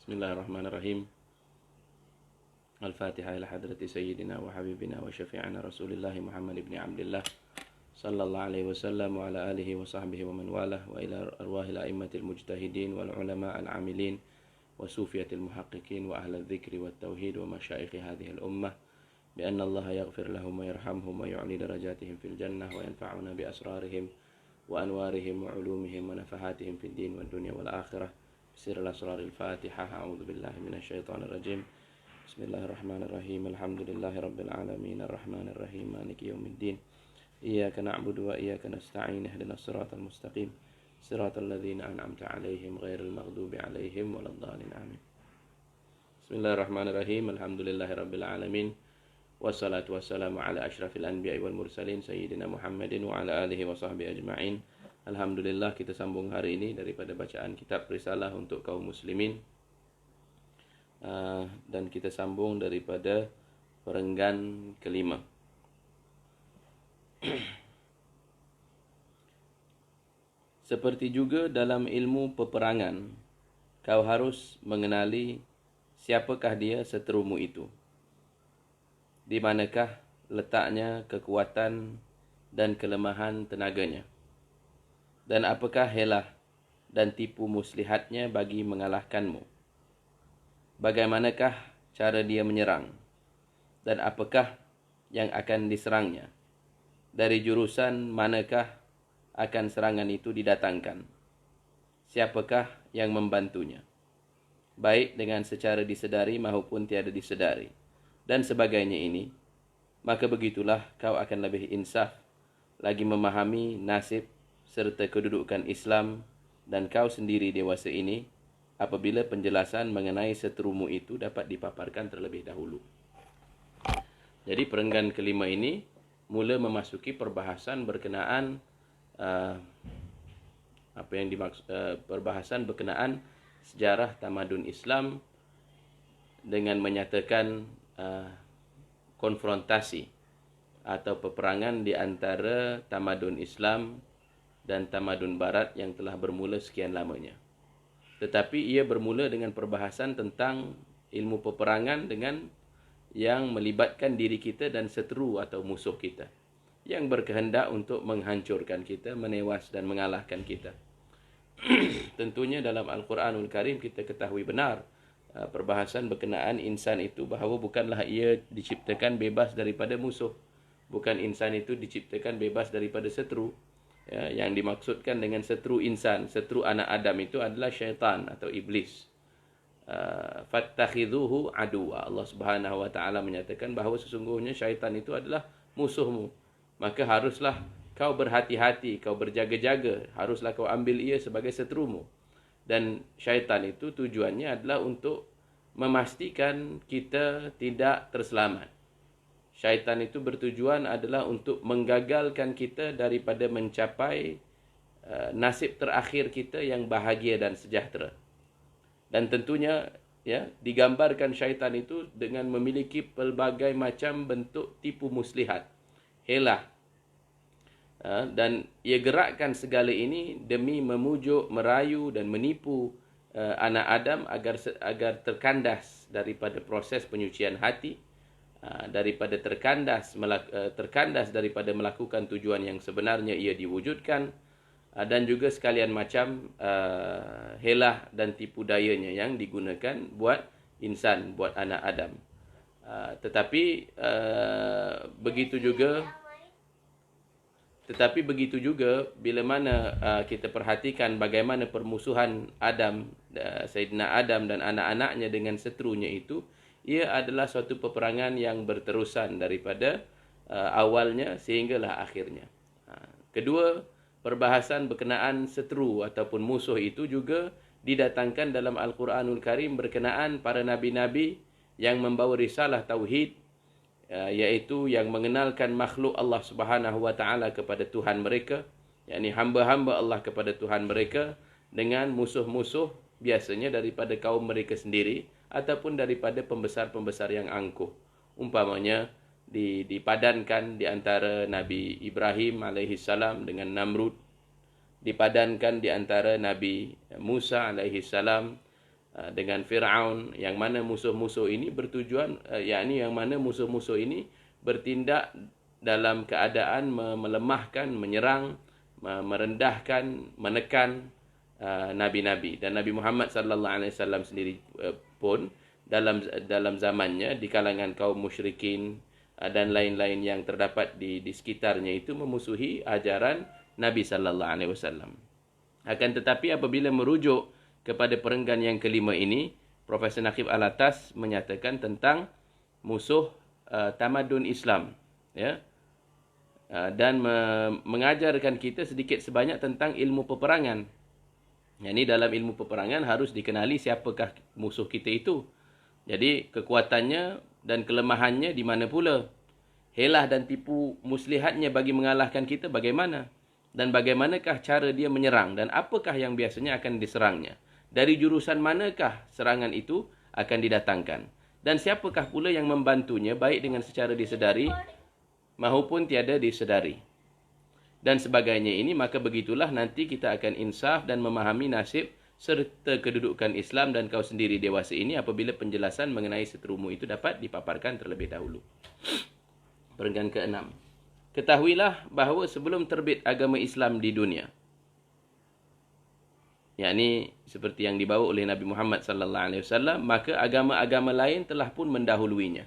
Bismillahirrahmanirrahim. Al-Fatihah ila hadrati Sayyidina wa Habibina wa Syafi'ana Rasulillah Muhammad ibn Abdullah sallallahu alaihi wasallam wa ala alihi wa sahbihi wa man walah wa ila arwahil a'immatil mujtahidin wal ulama al-amilin wa sufiyatil muhaqqiqin wa ahli dzikri wat tauhid wa masyayikh hadhihi al-ummah bi anna Allah yaghfir lahum wa yarhamhum wa yu'li darajatihim fil jannah wa yanfa'una bi asrarihim wa anwarihim wa ulumihim wa nafahatihim fid din wad dunya wal akhirah. Bismillahir asraril Fatihah. A'udzu billahi minasyaitonir rajim. Bismillahirrahmanirrahim. Alhamdulillahirabbil alamin arrahmanir rahim maliki yaumiddin. Iyyaka na'budu wa iyyaka nasta'in ihdinas siratal mustaqim siratal ladzina an'amta 'alaihim ghairil maghdubi 'alaihim waladdallin. Amin. Bismillahirrahmanirrahim. Alhamdulillahirabbil alamin. Wassalatu wassalamu ala asyrafil anbiya'i wal mursalin sayyidina Muhammadin wa ala alihi wa sahbihi ajma'in. Alhamdulillah, kita sambung hari ini daripada bacaan kitab Risalah untuk kaum muslimin. Dan kita sambung daripada perenggan kelima. Seperti juga dalam ilmu peperangan, kau harus mengenali siapakah dia seterumu itu, di manakah letaknya kekuatan dan kelemahan tenaganya, dan apakah helah dan tipu muslihatnya bagi mengalahkanmu. Bagaimanakah cara dia menyerang, dan apakah yang akan diserangnya? Dari jurusan manakah akan serangan itu didatangkan? Siapakah yang membantunya? Baik dengan secara disedari maupun tiada disedari, dan sebagainya ini. Maka begitulah kau akan lebih insaf, lagi memahami nasib serta kedudukan Islam dan kau sendiri dewasa ini, apabila penjelasan mengenai seterumu itu dapat dipaparkan terlebih dahulu. Jadi perenggan kelima ini mula memasuki perbahasan berkenaan perbahasan berkenaan sejarah tamadun Islam dengan menyatakan konfrontasi atau peperangan di antara tamadun Islam dan tamadun Barat yang telah bermula sekian lamanya. Tetapi ia bermula dengan perbahasan tentang ilmu peperangan dengan yang melibatkan diri kita dan seteru atau musuh kita, yang berkehendak untuk menghancurkan kita, menewas dan mengalahkan kita. Tentunya dalam Al-Quranul Karim kita ketahui benar perbahasan berkenaan insan itu, bahawa bukanlah ia diciptakan bebas daripada musuh. Bukan insan itu diciptakan bebas daripada seteru. Ya, yang dimaksudkan dengan seteru insan, seteru anak Adam itu adalah syaitan atau iblis. Fattakhidhuhu aduwa. Allah Subhanahu wa taala menyatakan bahawa sesungguhnya syaitan itu adalah musuhmu. Maka haruslah kau berhati-hati, kau berjaga-jaga, haruslah kau ambil ia sebagai seterumu. Dan syaitan itu tujuannya adalah untuk memastikan kita tidak terselamat. Syaitan itu bertujuan adalah untuk menggagalkan kita daripada mencapai nasib terakhir kita yang bahagia dan sejahtera. Dan tentunya ya, digambarkan syaitan itu dengan memiliki pelbagai macam bentuk tipu muslihat, helah. Dan ia gerakkan segala ini demi memujuk, merayu dan menipu anak Adam agar terkandas daripada proses penyucian hati, daripada terkandas daripada melakukan tujuan yang sebenarnya ia diwujudkan, dan juga sekalian macam helah dan tipu dayanya yang digunakan buat insan, buat anak Adam. Tetapi begitu juga bila mana kita perhatikan bagaimana permusuhan Adam, Sayyidina Adam dan anak-anaknya dengan seterunya itu, ia adalah suatu peperangan yang berterusan daripada awalnya sehinggalah akhirnya. Kedua, perbahasan berkenaan seteru ataupun musuh itu juga didatangkan dalam Al-Quranul Karim berkenaan para nabi-nabi yang membawa risalah tauhid, iaitu yang mengenalkan makhluk Allah Subhanahu wa taala kepada Tuhan mereka, yakni hamba-hamba Allah kepada Tuhan mereka, dengan musuh-musuh biasanya daripada kaum mereka sendiri ataupun daripada pembesar-pembesar yang angkuh. Umpamanya dipadankan di antara Nabi Ibrahim alaihissalam dengan Namrud, dipadankan di antara Nabi Musa alaihissalam dengan Firaun, yang mana musuh-musuh ini bertujuan yakni yang mana musuh-musuh ini bertindak dalam keadaan melemahkan, menyerang, merendahkan, menekan nabi-nabi. Dan Nabi Muhammad sallallahu alaihi wasallam sendiri pun dalam zamannya di kalangan kaum musyrikin dan lain-lain yang terdapat di sekitarnya itu memusuhi ajaran Nabi sallallahu alaihi wasallam. Akan tetapi apabila merujuk kepada perenggan yang kelima ini, Profesor Naqib Alatas menyatakan tentang musuh tamadun Islam, ya. Dan mengajarkan kita sedikit sebanyak tentang ilmu peperangan. Ini dalam ilmu peperangan harus dikenali siapakah musuh kita itu. Jadi kekuatannya dan kelemahannya di mana pula. Helah dan tipu muslihatnya bagi mengalahkan kita bagaimana. Dan bagaimanakah cara dia menyerang dan apakah yang biasanya akan diserangnya. Dari jurusan manakah serangan itu akan didatangkan. Dan siapakah pula yang membantunya baik dengan secara disedari maupun tiada disedari. Dan sebagainya ini, maka begitulah nanti kita akan insaf dan memahami nasib serta kedudukan Islam dan kau sendiri dewasa ini apabila penjelasan mengenai seterumu itu dapat dipaparkan terlebih dahulu. Perenggan ke-6. Ketahuilah bahawa sebelum terbit agama Islam di dunia, yakni seperti yang dibawa oleh Nabi Muhammad sallallahu alaihi wasallam, maka agama-agama lain telah pun mendahuluinya,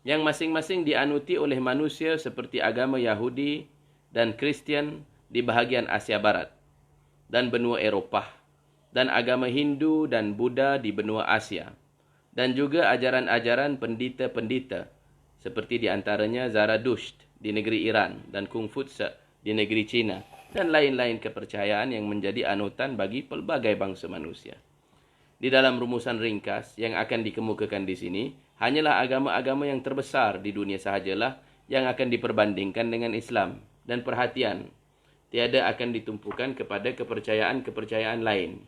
yang masing-masing dianuti oleh manusia seperti agama Yahudi dan Kristian di bahagian Asia Barat dan benua Eropah, dan agama Hindu dan Buddha di benua Asia, dan juga ajaran-ajaran pendeta-pendeta seperti di antaranya Zarathustra di negeri Iran dan Kungfutse di negeri China, dan lain-lain kepercayaan yang menjadi anutan bagi pelbagai bangsa manusia. Di dalam rumusan ringkas yang akan dikemukakan di sini, hanyalah agama-agama yang terbesar di dunia sahajalah yang akan diperbandingkan dengan Islam. Dan perhatian, tiada akan ditumpukan kepada kepercayaan-kepercayaan lain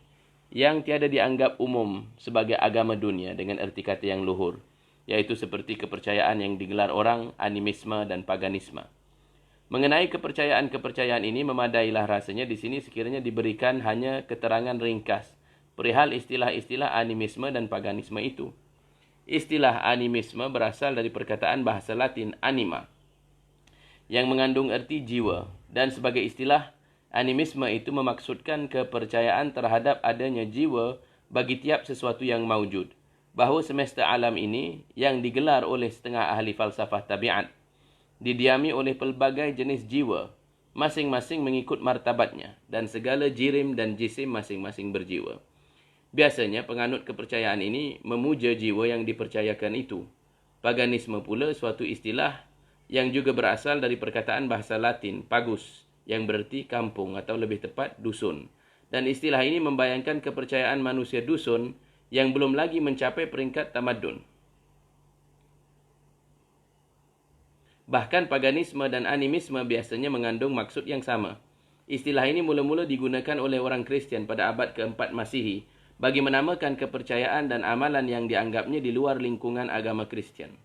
yang tiada dianggap umum sebagai agama dunia dengan erti kata yang luhur, iaitu seperti kepercayaan yang digelar orang animisme dan paganisme. Mengenai kepercayaan-kepercayaan ini memadailah rasanya di sini sekiranya diberikan hanya keterangan ringkas perihal istilah-istilah animisme dan paganisme itu. Istilah animisme berasal dari perkataan bahasa Latin anima, yang mengandung erti jiwa, dan sebagai istilah, animisme itu memaksudkan kepercayaan terhadap adanya jiwa bagi tiap sesuatu yang maujud, bahawa semesta alam ini yang digelar oleh setengah ahli falsafah tabiat didiami oleh pelbagai jenis jiwa, masing-masing mengikut martabatnya, dan segala jirim dan jisim masing-masing berjiwa. Biasanya penganut kepercayaan ini memuja jiwa yang dipercayakan itu. Paganisme pula suatu istilah yang juga berasal dari perkataan bahasa Latin pagus, yang bererti kampung atau lebih tepat dusun. Dan istilah ini membayangkan kepercayaan manusia dusun yang belum lagi mencapai peringkat tamadun. Bahkan paganisme dan animisme biasanya mengandung maksud yang sama. Istilah ini mula-mula digunakan oleh orang Kristian pada abad ke-4 Masihi bagi menamakan kepercayaan dan amalan yang dianggapnya di luar lingkungan agama Kristian.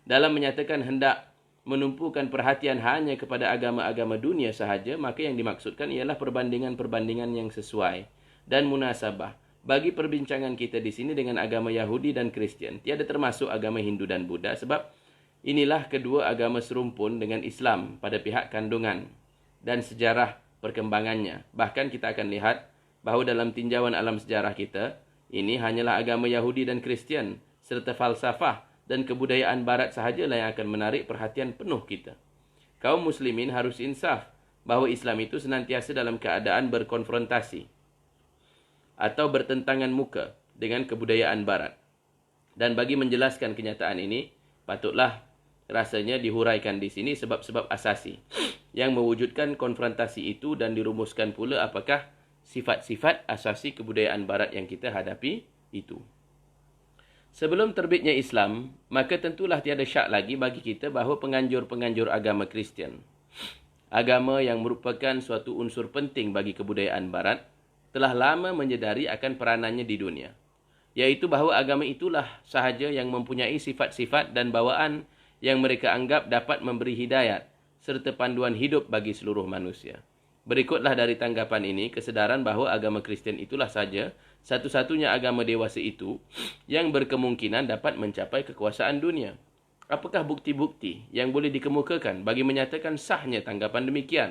Dalam menyatakan hendak menumpukan perhatian hanya kepada agama-agama dunia sahaja, maka yang dimaksudkan ialah perbandingan-perbandingan yang sesuai dan munasabah bagi perbincangan kita di sini dengan agama Yahudi dan Kristian. Tiada termasuk agama Hindu dan Buddha sebab inilah kedua agama serumpun dengan Islam pada pihak kandungan dan sejarah perkembangannya. Bahkan kita akan lihat bahawa dalam tinjauan alam sejarah kita, ini hanyalah agama Yahudi dan Kristian serta falsafah dan kebudayaan barat sahajalah yang akan menarik perhatian penuh kita. Kaum muslimin harus insaf bahawa Islam itu senantiasa dalam keadaan berkonfrontasi atau bertentangan muka dengan kebudayaan barat. Dan bagi menjelaskan kenyataan ini, patutlah rasanya dihuraikan di sini sebab-sebab asasi yang mewujudkan konfrontasi itu dan dirumuskan pula apakah sifat-sifat asasi kebudayaan barat yang kita hadapi itu. Sebelum terbitnya Islam, maka tentulah tiada syak lagi bagi kita bahawa penganjur-penganjur agama Kristian, agama yang merupakan suatu unsur penting bagi kebudayaan barat, telah lama menyedari akan peranannya di dunia, iaitu bahawa agama itulah sahaja yang mempunyai sifat-sifat dan bawaan yang mereka anggap dapat memberi hidayat serta panduan hidup bagi seluruh manusia. Berikutlah dari tanggapan ini, kesedaran bahawa agama Kristian itulah saja satu-satunya agama dewasa itu yang berkemungkinan dapat mencapai kekuasaan dunia. Apakah bukti-bukti yang boleh dikemukakan bagi menyatakan sahnya tanggapan demikian?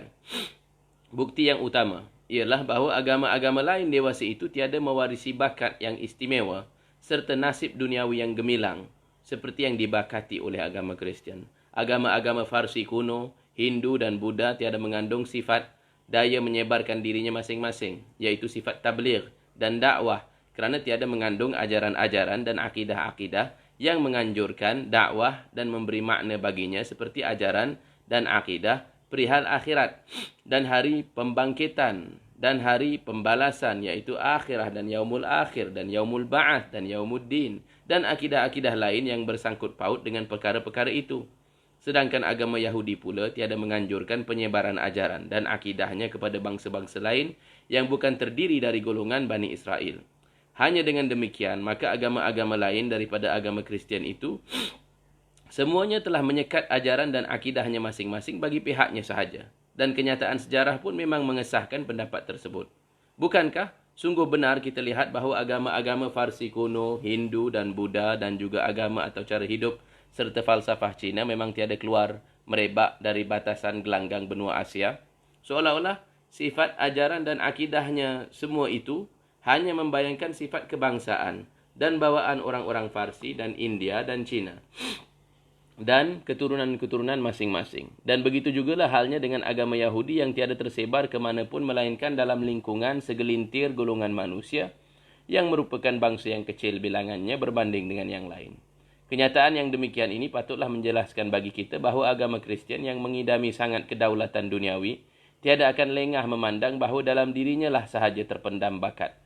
Bukti yang utama ialah bahawa agama-agama lain dewasa itu tiada mewarisi bakat yang istimewa serta nasib duniawi yang gemilang seperti yang dibakati oleh agama Kristian. Agama-agama Farsi kuno, Hindu dan Buddha tiada mengandung sifat daya menyebarkan dirinya masing-masing, iaitu sifat tabligh dan dakwah, kerana tiada mengandung ajaran-ajaran dan akidah-akidah yang menganjurkan dakwah dan memberi makna baginya seperti ajaran dan akidah perihal akhirat dan hari pembangkitan dan hari pembalasan, iaitu akhirah dan yaumul akhir dan yaumul ba'ath dan yaumuddin dan akidah-akidah lain yang bersangkut paut dengan perkara-perkara itu. Sedangkan agama Yahudi pula tiada menganjurkan penyebaran ajaran dan akidahnya kepada bangsa-bangsa lain yang bukan terdiri dari golongan Bani Israel. Hanya dengan demikian, maka agama-agama lain daripada agama Kristian itu semuanya telah menyekat ajaran dan akidahnya masing-masing bagi pihaknya sahaja. Dan kenyataan sejarah pun memang mengesahkan pendapat tersebut. Bukankah sungguh benar kita lihat bahawa agama-agama Farsi kuno, Hindu dan Buddha dan juga agama atau cara hidup serta falsafah Cina memang tiada keluar merebak dari batasan gelanggang benua Asia. Seolah-olah sifat ajaran dan akidahnya semua itu hanya membayangkan sifat kebangsaan dan bawaan orang-orang Farsi dan India dan Cina dan keturunan-keturunan masing-masing. Dan begitu jugalah halnya dengan agama Yahudi yang tiada tersebar ke manapun melainkan dalam lingkungan segelintir golongan manusia yang merupakan bangsa yang kecil bilangannya berbanding dengan yang lain. Kenyataan yang demikian ini patutlah menjelaskan bagi kita bahawa agama Kristian yang mengidami sangat kedaulatan duniawi tiada akan lengah memandang bahawa dalam dirinya lah sahaja terpendam bakat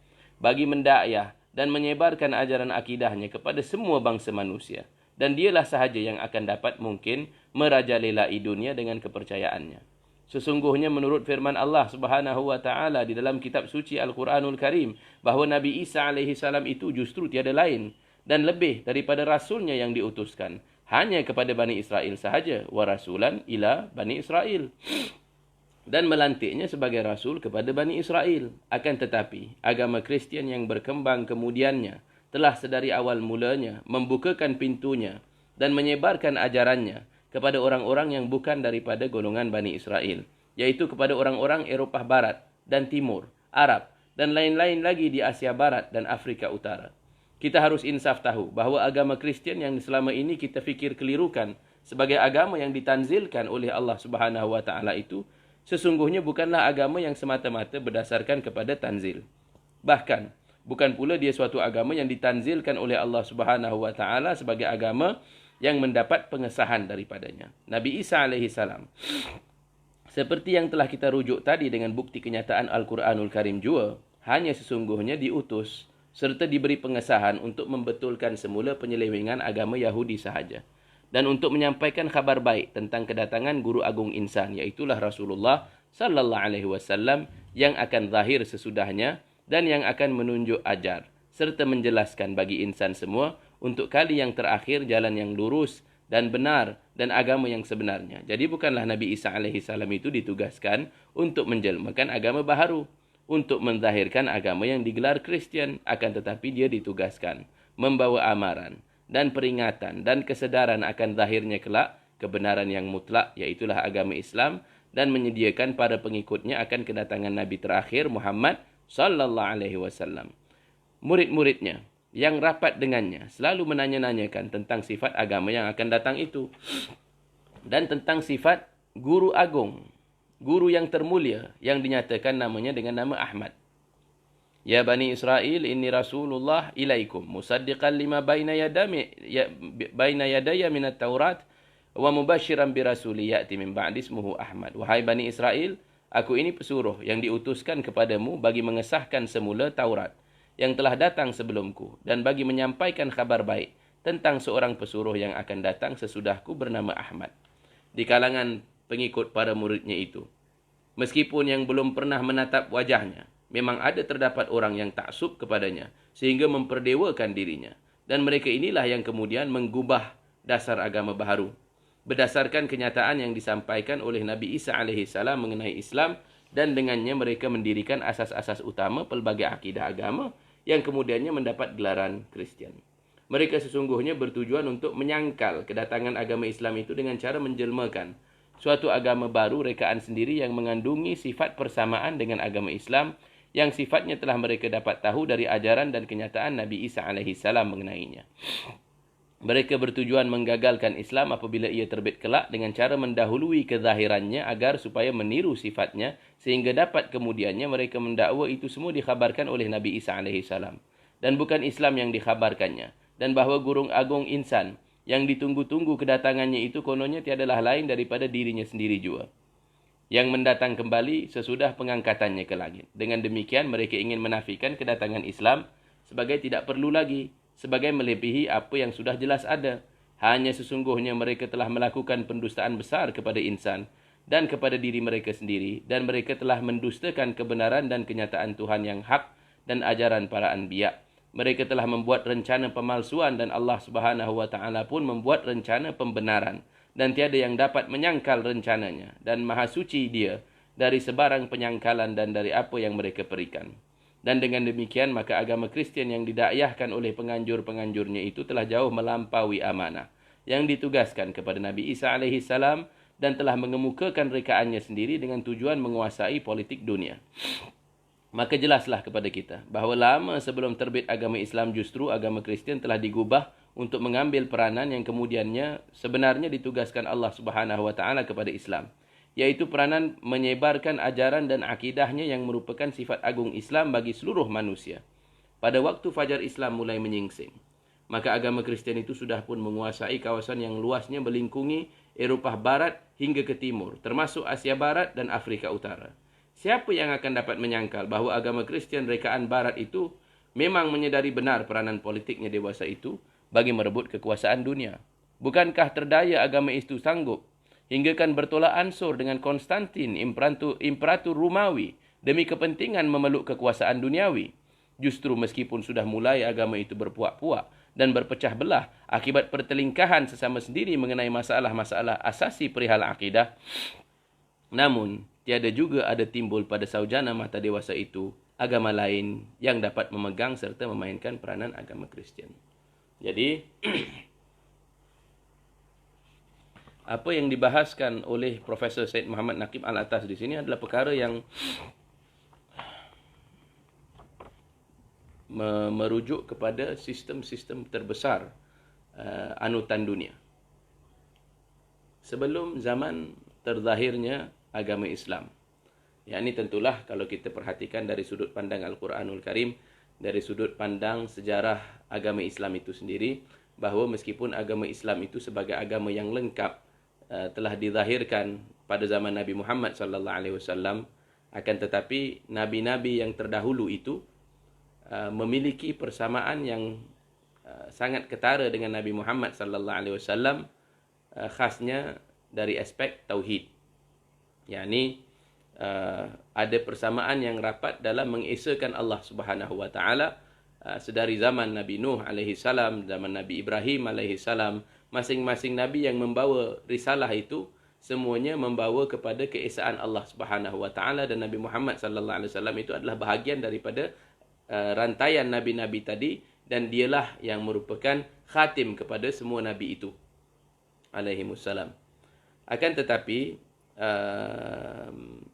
bagi mendakwah dan menyebarkan ajaran akidahnya kepada semua bangsa manusia, dan dialah sahaja yang akan dapat mungkin merajalelai dunia dengan kepercayaannya. Sesungguhnya menurut firman Allah Subhanahu wa taala di dalam kitab suci Al-Quranul Karim bahawa Nabi Isa alaihi salam itu justru tiada lain dan lebih daripada rasulnya yang diutuskan hanya kepada Bani Israel sahaja, wa rasulan ila Bani Israel, dan melantiknya sebagai rasul kepada Bani Israel. Akan tetapi agama Kristian yang berkembang kemudiannya telah sedari awal mulanya membukakan pintunya dan menyebarkan ajarannya kepada orang-orang yang bukan daripada golongan Bani Israel, iaitu kepada orang-orang Eropah Barat dan Timur, Arab dan lain-lain lagi di Asia Barat dan Afrika Utara. Kita harus insaf tahu bahawa agama Kristian yang selama ini kita fikir kelirukan sebagai agama yang ditanzilkan oleh Allah Subhanahu wa taala itu sesungguhnya bukanlah agama yang semata-mata berdasarkan kepada tanzil. Bahkan bukan pula dia suatu agama yang ditanzilkan oleh Allah Subhanahu wa taala sebagai agama yang mendapat pengesahan daripadanya. Nabi Isa alaihi salam, seperti yang telah kita rujuk tadi dengan bukti kenyataan Al-Quranul Karim jua, hanya sesungguhnya diutus serta diberi pengesahan untuk membetulkan semula penyelewengan agama Yahudi sahaja, dan untuk menyampaikan khabar baik tentang kedatangan guru agung insan, iaitulah Rasulullah sallallahu alaihi wasallam yang akan zahir sesudahnya dan yang akan menunjuk ajar serta menjelaskan bagi insan semua untuk kali yang terakhir jalan yang lurus dan benar dan agama yang sebenarnya. Jadi bukanlah Nabi Isa alaihi salam itu ditugaskan untuk menjelmakan agama baharu, untuk menzahirkan agama yang digelar Kristian, akan tetapi dia ditugaskan membawa amaran dan peringatan dan kesedaran akan zahirnya kelak kebenaran yang mutlak, iaitulah agama Islam, dan menyediakan para pengikutnya akan kedatangan Nabi terakhir Muhammad sallallahu alaihi wasallam. Murid-muridnya yang rapat dengannya selalu menanya-nanyakan tentang sifat agama yang akan datang itu dan tentang sifat guru agung, guru yang termulia yang dinyatakan namanya dengan nama Ahmad. Ya Bani Israel, inni Rasulullah ilaikum musaddiqan lima baina yadaya minat Taurat wa mubashiran bi rasuli ya'ti min ba'di ismuhu Ahmad. Wahai Bani Israel, aku ini pesuruh yang diutuskan kepadamu bagi mengesahkan semula Taurat yang telah datang sebelumku dan bagi menyampaikan kabar baik tentang seorang pesuruh yang akan datang sesudahku bernama Ahmad. Di kalangan pengikut para muridnya itu, meskipun yang belum pernah menatap wajahnya, memang ada terdapat orang yang taksub kepadanya sehingga memperdewakan dirinya, dan mereka inilah yang kemudian menggubah dasar agama baharu berdasarkan kenyataan yang disampaikan oleh Nabi Isa alaihi salam mengenai Islam dan dengannya mereka mendirikan asas-asas utama pelbagai akidah agama yang kemudiannya mendapat gelaran Kristian. Mereka sesungguhnya bertujuan untuk menyangkal kedatangan agama Islam itu dengan cara menjelmakan suatu agama baru rekaan sendiri yang mengandungi sifat persamaan dengan agama Islam yang sifatnya telah mereka dapat tahu dari ajaran dan kenyataan Nabi Isa alaihi salam mengenainya. Mereka bertujuan menggagalkan Islam apabila ia terbit kelak dengan cara mendahului kezahirannya agar supaya meniru sifatnya sehingga dapat kemudiannya mereka mendakwa itu semua dikhabarkan oleh Nabi Isa alaihi salam dan bukan Islam yang dikhabarkannya, dan bahawa gurung agung insan yang ditunggu-tunggu kedatangannya itu kononnya tiadalah lain daripada dirinya sendiri jua yang mendatang kembali sesudah pengangkatannya ke langit. Dengan demikian mereka ingin menafikan kedatangan Islam sebagai tidak perlu lagi, sebagai melebihi apa yang sudah jelas ada. Hanya sesungguhnya mereka telah melakukan pendustaan besar kepada insan dan kepada diri mereka sendiri, dan mereka telah mendustakan kebenaran dan kenyataan Tuhan yang hak dan ajaran para anbiya. Mereka telah membuat rencana pemalsuan dan Allah Subhanahu wa taala pun membuat rencana pembenaran, dan tiada yang dapat menyangkal rencananya, dan maha suci Dia dari sebarang penyangkalan dan dari apa yang mereka perikan. Dan dengan demikian maka agama Kristian yang didakwahkan oleh penganjur-penganjurnya itu telah jauh melampaui amanah yang ditugaskan kepada Nabi Isa alaihi salam dan telah mengemukakan rekaannya sendiri dengan tujuan menguasai politik dunia. Maka jelaslah kepada kita bahawa lama sebelum terbit agama Islam justru agama Kristian telah digubah untuk mengambil peranan yang kemudiannya sebenarnya ditugaskan Allah Subhanahu wa taala kepada Islam, yaitu peranan menyebarkan ajaran dan akidahnya yang merupakan sifat agung Islam bagi seluruh manusia. Pada waktu fajar Islam mulai menyingsing, maka agama Kristian itu sudah pun menguasai kawasan yang luasnya melingkungi Eropah Barat hingga ke timur, termasuk Asia Barat dan Afrika Utara. Siapa yang akan dapat menyangkal bahawa agama Kristian rekaan Barat itu memang menyedari benar peranan politiknya dewasa itu bagi merebut kekuasaan dunia? Bukankah terdaya agama itu sanggup hinggakan bertolak ansur dengan Konstantin, Imperator Romawi, demi kepentingan memeluk kekuasaan duniawi? Justru meskipun sudah mulai agama itu berpuak-puak dan berpecah belah akibat pertelingkahan sesama sendiri mengenai masalah-masalah asasi perihal akidah, namun tiada juga ada timbul pada saujana mata dewasa itu agama lain yang dapat memegang serta memainkan peranan agama Kristian. Jadi, apa yang dibahaskan oleh Profesor Syed Muhammad Naqib Al-Atas di sini adalah perkara yang merujuk kepada sistem-sistem terbesar anutan dunia. Sebelum zaman terzahirnya agama Islam. Ya, ini tentulah kalau kita perhatikan dari sudut pandang Al-Quranul Karim, dari sudut pandang sejarah agama Islam itu sendiri, bahawa meskipun agama Islam itu sebagai agama yang lengkap telah dizahirkan pada zaman Nabi Muhammad sallallahu alaihi wasallam, akan tetapi nabi-nabi yang terdahulu itu memiliki persamaan yang sangat ketara dengan Nabi Muhammad sallallahu alaihi wasallam, khasnya dari aspek tauhid. Yakni ada persamaan yang rapat dalam mengesakan Allah Subhanahu wa taala sedari zaman Nabi Nuh alaihi salam, zaman Nabi Ibrahim alaihi salam. Masing-masing nabi yang membawa risalah itu semuanya membawa kepada keesaan Allah Subhanahu wa taala, dan Nabi Muhammad sallallahu alaihi wasallam itu adalah bahagian daripada rantaian nabi-nabi tadi, dan dialah yang merupakan khatim kepada semua nabi itu alaihi wassalam. Akan tetapi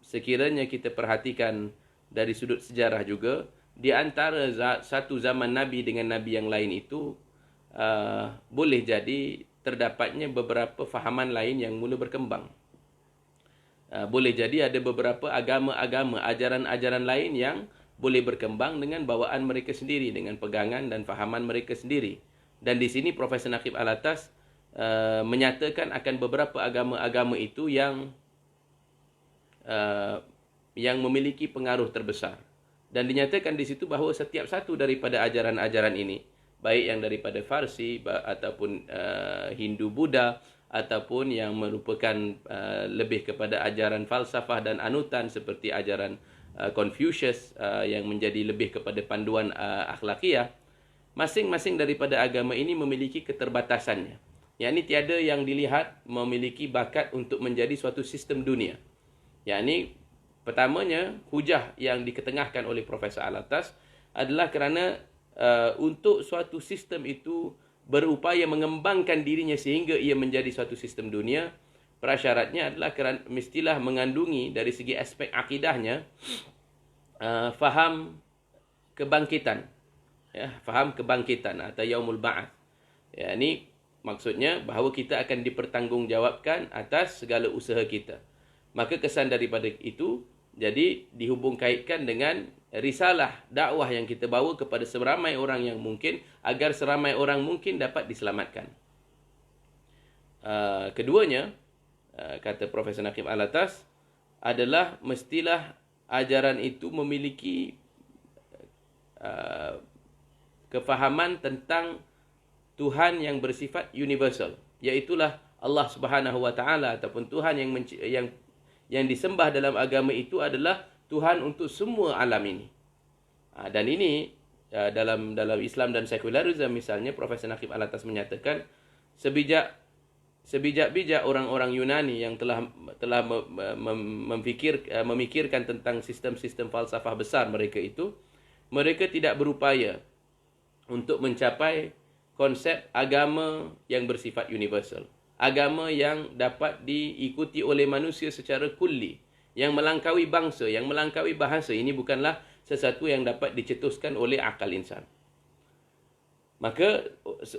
sekiranya kita perhatikan dari sudut sejarah juga, di antara satu zaman Nabi dengan Nabi yang lain itu boleh jadi terdapatnya beberapa fahaman lain yang mula berkembang. Boleh jadi ada beberapa agama-agama, ajaran-ajaran lain yang boleh berkembang dengan bawaan mereka sendiri, dengan pegangan dan fahaman mereka sendiri. Dan di sini Profesor Naqib Al-Atas menyatakan akan beberapa agama-agama itu yang memiliki pengaruh terbesar, dan dinyatakan di situ bahawa setiap satu daripada ajaran-ajaran ini, baik yang daripada Farsi ataupun Hindu Buddha, ataupun yang merupakan lebih kepada ajaran falsafah dan anutan seperti ajaran Confucius yang menjadi lebih kepada panduan akhlakiyah, masing-masing daripada agama ini memiliki keterbatasannya. Yakni tiada yang dilihat memiliki bakat untuk menjadi suatu sistem dunia. Yakni Pertamanya, hujah yang diketengahkan oleh Profesor Alatas adalah kerana untuk suatu sistem itu berupaya mengembangkan dirinya sehingga ia menjadi suatu sistem dunia, prasyaratnya adalah kerana mestilah mengandungi dari segi aspek akidahnya faham kebangkitan, ya, faham kebangkitan atau yaumul ba'ats. Ya, ini maksudnya bahawa kita akan dipertanggungjawabkan atas segala usaha kita. Maka kesan daripada itu jadi dihubung kaitkan dengan risalah dakwah yang kita bawa kepada seramai orang yang mungkin, agar seramai orang mungkin dapat diselamatkan. Keduanya, kata Profesor Naqib Alatas, adalah mestilah ajaran itu memiliki kefahaman tentang Tuhan yang bersifat universal, iaitulah Allah Subhanahu Wa Taala, ataupun Tuhan yang disembah dalam agama itu adalah Tuhan untuk semua alam ini. Dan ini dalam Islam dan sekularisme misalnya, Profesor Naqib Alatas menyatakan sebijak-bijak orang-orang Yunani yang telah memikirkan tentang sistem-sistem falsafah besar mereka itu, mereka tidak berupaya untuk mencapai konsep agama yang bersifat universal. Agama yang dapat diikuti oleh manusia secara kulli, yang melangkaui bangsa, yang melangkaui bahasa. Ini bukanlah sesuatu yang dapat dicetuskan oleh akal insan. Maka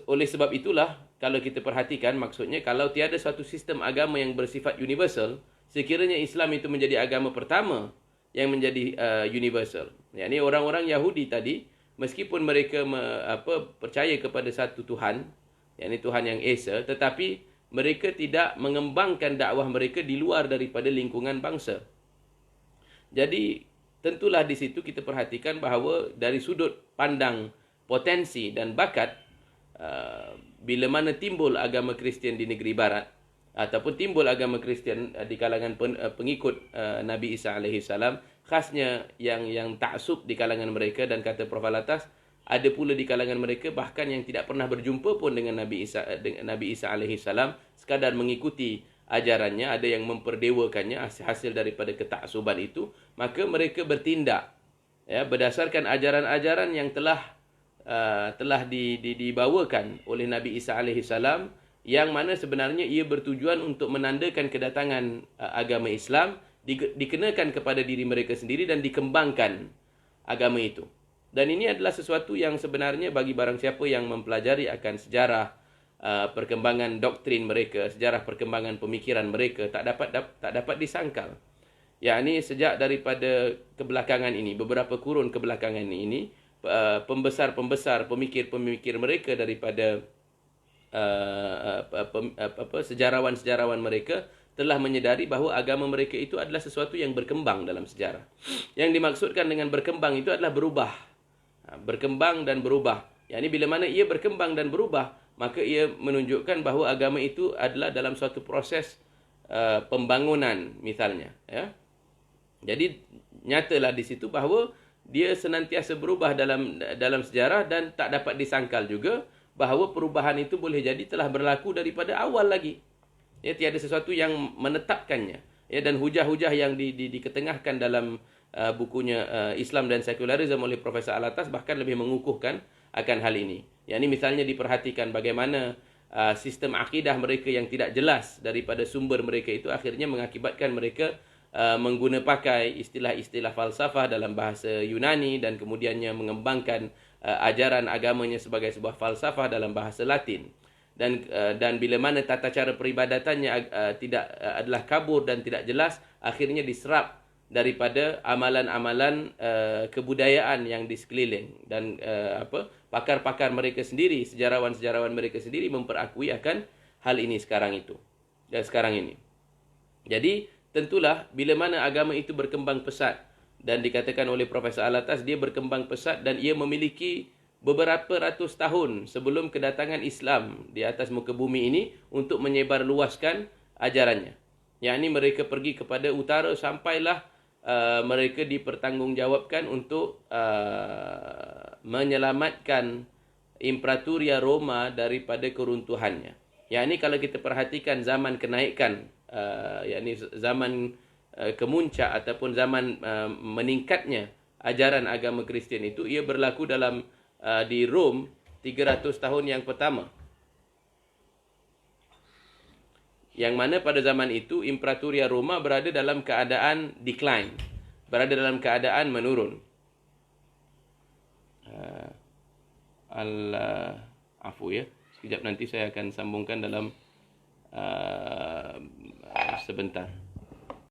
oleh sebab itulah, kalau kita perhatikan, maksudnya kalau tiada suatu sistem agama yang bersifat universal, sekiranya Islam itu menjadi agama pertama yang menjadi universal. Yakni orang-orang Yahudi tadi, meskipun mereka percaya kepada satu Tuhan, yakni Tuhan yang Esa, tetapi mereka tidak mengembangkan dakwah mereka di luar daripada lingkungan bangsa. Jadi, tentulah di situ kita perhatikan bahawa dari sudut pandang potensi dan bakat, bila mana timbul agama Kristian di negeri barat, ataupun timbul agama Kristian di kalangan pengikut Nabi Isa AS, khasnya yang taksub di kalangan mereka, dan kata Prof. Alatas, ada pula di kalangan mereka bahkan yang tidak pernah berjumpa pun dengan Nabi Isa AS, sekadar mengikuti ajarannya, ada yang memperdewakannya hasil daripada ketaksuban itu. Maka mereka bertindak, ya, berdasarkan ajaran-ajaran yang telah dibawakan oleh Nabi Isa AS, yang mana sebenarnya ia bertujuan untuk menandakan kedatangan agama Islam, dikenakan kepada diri mereka sendiri dan dikembangkan agama itu. Dan ini adalah sesuatu yang sebenarnya bagi barang siapa yang mempelajari akan sejarah perkembangan doktrin mereka, sejarah perkembangan pemikiran mereka, tak dapat disangkal. Yakni sejak daripada kebelakangan ini, beberapa kurun kebelakangan ini, pembesar-pembesar pemikir-pemikir mereka daripada sejarawan-sejarawan mereka telah menyedari bahawa agama mereka itu adalah sesuatu yang berkembang dalam sejarah. Yang dimaksudkan dengan berkembang itu adalah berubah. Berkembang dan berubah. Yakni bila mana ia berkembang dan berubah, maka ia menunjukkan bahawa agama itu adalah dalam suatu proses pembangunan misalnya, ya. Jadi nyatalah di situ bahawa dia senantiasa berubah dalam sejarah, dan tak dapat disangkal juga bahawa perubahan itu boleh jadi telah berlaku daripada awal lagi. Ya, tiada sesuatu yang menetapkannya. Ya, dan hujah-hujah yang diketengahkan dalam bukunya Islam dan Sekularisme oleh Profesor Alatas bahkan lebih mengukuhkan akan hal ini. Yang ini misalnya diperhatikan bagaimana sistem akidah mereka yang tidak jelas daripada sumber mereka itu akhirnya mengakibatkan mereka pakai istilah-istilah falsafah dalam bahasa Yunani, dan kemudiannya mengembangkan ajaran agamanya sebagai sebuah falsafah dalam bahasa Latin. Dan bila mana tata cara peribadatannya tidak adalah kabur dan tidak jelas, akhirnya diserap daripada amalan-amalan kebudayaan yang di sekeliling, dan pakar-pakar mereka sendiri, sejarawan-sejarawan mereka sendiri memperakui akan hal ini sekarang ini. Jadi tentulah bila mana agama itu berkembang pesat, dan dikatakan oleh Profesor Alatas dia berkembang pesat dan ia memiliki beberapa ratus tahun sebelum kedatangan Islam di atas muka bumi ini untuk menyebarluaskan ajarannya. Yakni mereka pergi kepada utara sampailah mereka dipertanggungjawabkan untuk menyelamatkan Imperatoria Roma daripada keruntuhannya. Yakni kalau kita perhatikan zaman kenaikan, yakni zaman kemuncak ataupun zaman meningkatnya ajaran agama Kristian itu, ia berlaku dalam di Rom 300 tahun yang pertama. Yang mana pada zaman itu Imperatoria Roma berada dalam keadaan decline, berada dalam keadaan menurun. Afu ya. Sekejap nanti saya akan sambungkan dalam sebentar.